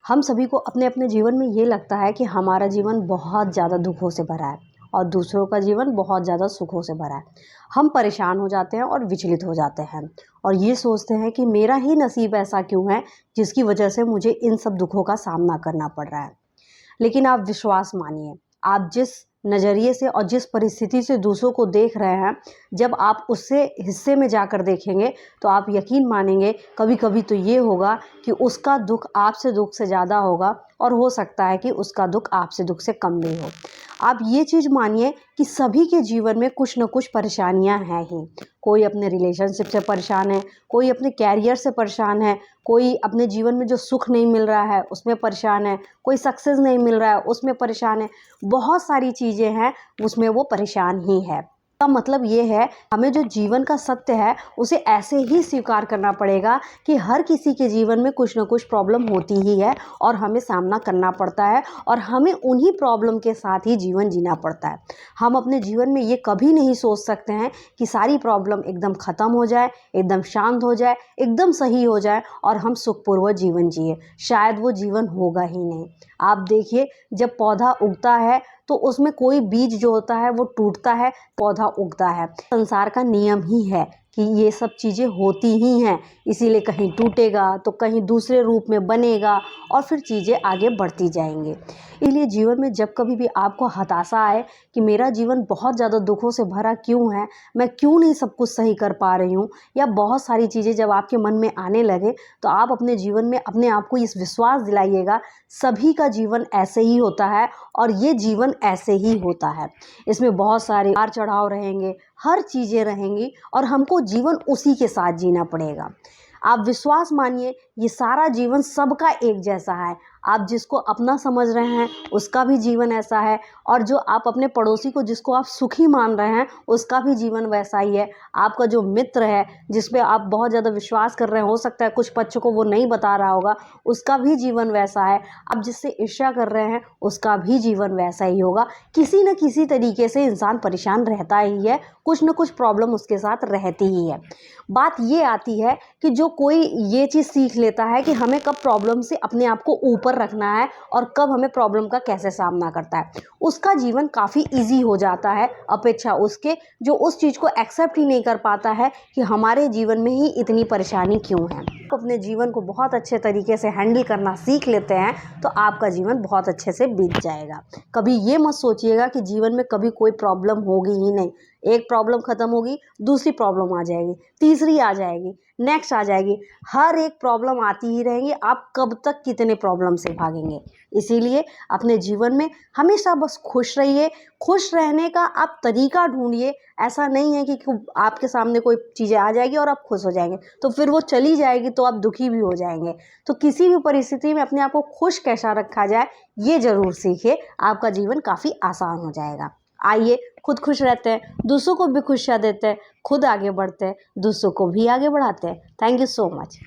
हम सभी को अपने अपने जीवन में ये लगता है कि हमारा जीवन बहुत ज़्यादा दुखों से भरा है और दूसरों का जीवन बहुत ज़्यादा सुखों से भरा है। हम परेशान हो जाते हैं और विचलित हो जाते हैं और ये सोचते हैं कि मेरा ही नसीब ऐसा क्यों है जिसकी वजह से मुझे इन सब दुखों का सामना करना पड़ रहा है। लेकिन आप विश्वास मानिए, आप जिस नज़रिए से और जिस परिस्थिति से दूसरों को देख रहे हैं, जब आप उससे हिस्से में जाकर देखेंगे तो आप यकीन मानेंगे कभी कभी तो ये होगा कि उसका दुख आपसे दुख से ज़्यादा होगा और हो सकता है कि उसका दुख आपसे दुख से कम भी हो। आप ये चीज़ मानिए कि सभी के जीवन में कुछ न कुछ परेशानियां हैं ही। कोई अपने रिलेशनशिप से परेशान है, कोई अपने कैरियर से परेशान है, कोई अपने जीवन में जो सुख नहीं मिल रहा है उसमें परेशान है, कोई सक्सेस नहीं मिल रहा है उसमें परेशान है। बहुत सारी चीज़ें हैं उसमें वो परेशान ही है। का मतलब ये है, हमें जो जीवन का सत्य है उसे ऐसे ही स्वीकार करना पड़ेगा कि हर किसी के जीवन में कुछ ना कुछ प्रॉब्लम होती ही है और हमें सामना करना पड़ता है और हमें उन्हीं प्रॉब्लम के साथ ही जीवन जीना पड़ता है। हम अपने जीवन में ये कभी नहीं सोच सकते हैं कि सारी प्रॉब्लम एकदम ख़त्म हो जाए, एकदम शांत हो जाए, एकदम सही हो जाए और हम सुखपूर्वक जीवन जिए। शायद वो जीवन होगा ही नहीं। आप देखिए, जब पौधा उगता है तो उसमें कोई बीज जो होता है वो टूटता है, पौधा उगता है। संसार का नियम ही है कि ये सब चीज़ें होती ही हैं, इसीलिए कहीं टूटेगा तो कहीं दूसरे रूप में बनेगा और फिर चीज़ें आगे बढ़ती जाएंगी। इसलिए जीवन में जब कभी भी आपको हताशा आए कि मेरा जीवन बहुत ज़्यादा दुखों से भरा क्यों है, मैं क्यों नहीं सब कुछ सही कर पा रही हूँ, या बहुत सारी चीज़ें जब आपके मन में आने लगे तो आप अपने जीवन में अपने आप को इस विश्वास दिलाइएगा, सभी का जीवन ऐसे ही होता है और ये जीवन ऐसे ही होता है। इसमें बहुत सारे उतार चढ़ाव रहेंगे, हर चीज़ें रहेंगी और हमको जीवन उसी के साथ जीना पड़ेगा। आप विश्वास मानिए, ये सारा जीवन सबका एक जैसा है। आप जिसको अपना समझ रहे हैं उसका भी जीवन ऐसा है और जो आप अपने पड़ोसी को जिसको आप सुखी मान रहे हैं उसका भी जीवन वैसा ही है। आपका जो मित्र है जिस पे आप बहुत ज़्यादा विश्वास कर रहे हैं, हो सकता है कुछ पक्ष को वो नहीं बता रहा होगा, उसका भी जीवन वैसा है। आप जिससे ईर्ष्या कर रहे हैं उसका भी जीवन वैसा ही होगा। किसी न किसी तरीके से इंसान परेशान रहता ही है, कुछ न कुछ प्रॉब्लम उसके साथ रहती ही है। बात ये आती है कि जो कोई ये चीज़ सीख लेता है कि हमें कब प्रॉब्लम से अपने आप को ऊपर रखना है और कब हमें प्रॉब्लम का कैसे सामना करता है, उसका जीवन काफ़ी इजी हो जाता है, अपेक्षा उसके जो उस चीज़ को एक्सेप्ट ही नहीं कर पाता है कि हमारे जीवन में ही इतनी परेशानी क्यों है। तो अपने जीवन को बहुत अच्छे तरीके से हैंडल करना सीख लेते हैं तो आपका जीवन बहुत अच्छे से बीत जाएगा। कभी ये मत सोचिएगा कि जीवन में कभी कोई प्रॉब्लम होगी ही नहीं। एक प्रॉब्लम ख़त्म होगी, दूसरी प्रॉब्लम आ जाएगी, तीसरी आ जाएगी, नेक्स्ट आ जाएगी। हर एक प्रॉब्लम आती ही रहेंगी। आप कब तक कितने प्रॉब्लम से भागेंगे? इसीलिए अपने जीवन में हमेशा बस खुश रहिए। खुश रहने का आप तरीका ढूंढिए। ऐसा नहीं है कि आपके सामने कोई चीज़ें आ जाएगी और आप खुश हो जाएंगे, तो फिर वो चली जाएगी तो आप दुखी भी हो जाएंगे। तो किसी भी परिस्थिति में अपने आप को खुश कैसा रखा जाए ये ज़रूर सीखिए, आपका जीवन काफ़ी आसान हो जाएगा। आइए खुद खुश रहते हैं, दूसरों को भी खुशियाँ देते हैं, खुद आगे बढ़ते हैं, दूसरों को भी आगे बढ़ाते हैं। Thank you so much.